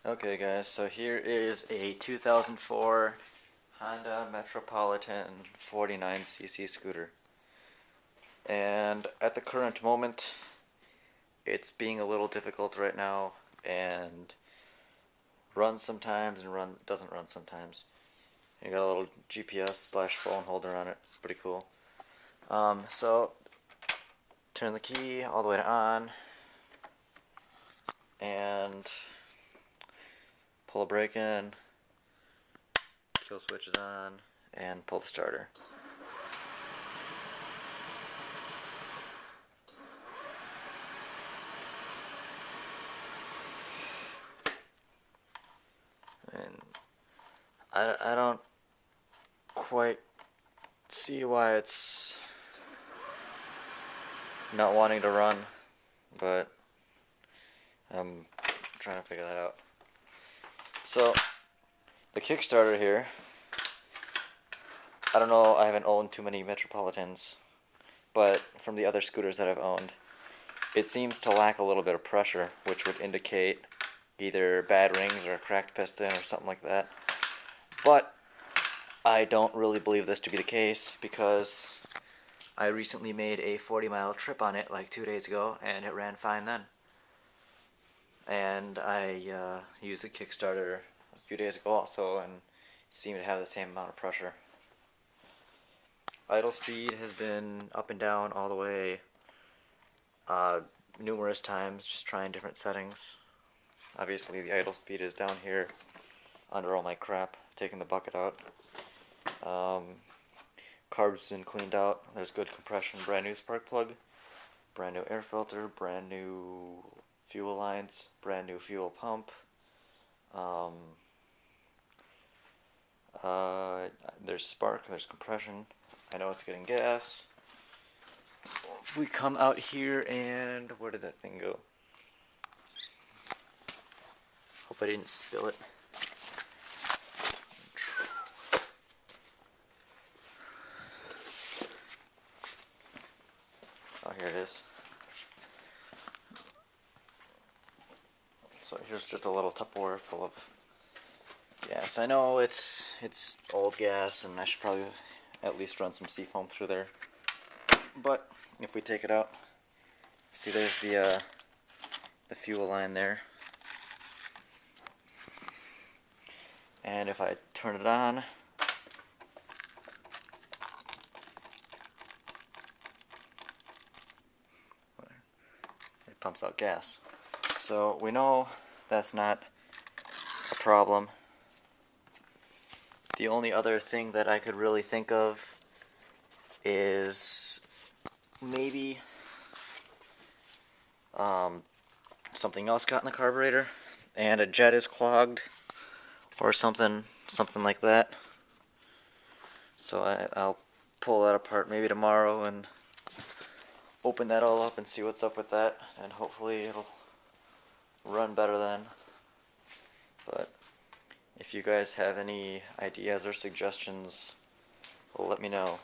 Okay guys, so here is a 2004 Honda Metropolitan 49cc scooter. And at the current moment, it's being a little difficult right now and runs sometimes and doesn't run sometimes. You got a little GPS/phone holder on it, pretty cool. So turn the key all the way to on and pull a brake in, kill switch is on, and pull the starter. And I don't quite see why it's not wanting to run, but I'm trying to figure that out. So the Kickstarter here, I don't know, I haven't owned too many Metropolitans, but from the other scooters that I've owned, it seems to lack a little bit of pressure, which would indicate either bad rings or a cracked piston or something like that. But I don't really believe this to be the case because I recently made a 40-mile trip on it like 2 days ago and it ran fine then. And I used the Kickstarter a few days ago also and seemed to have the same amount of pressure. Idle speed has been up and down all the way numerous times, just trying different settings. Obviously the idle speed is down here under all my crap, taking the bucket out. Carb's been cleaned out, there's good compression, brand new spark plug, brand new air filter, brand new fuel lines, brand new fuel pump. There's spark, there's compression. I know it's getting gas. If we come out here and where did that thing go? Hope I didn't spill it. Oh, here it is. So here's just a little Tupperware full of gas. I know it's old gas and I should probably at least run some Seafoam through there. But if we take it out, see there's the fuel line there. And if I turn it on, it pumps out gas. So we know that's not a problem. The only other thing that I could really think of is maybe something else got in the carburetor and a jet is clogged or something like that. So I'll pull that apart maybe tomorrow and open that all up and see what's up with that, and hopefully it'll run better then. But if you guys have any ideas or suggestions, let me know.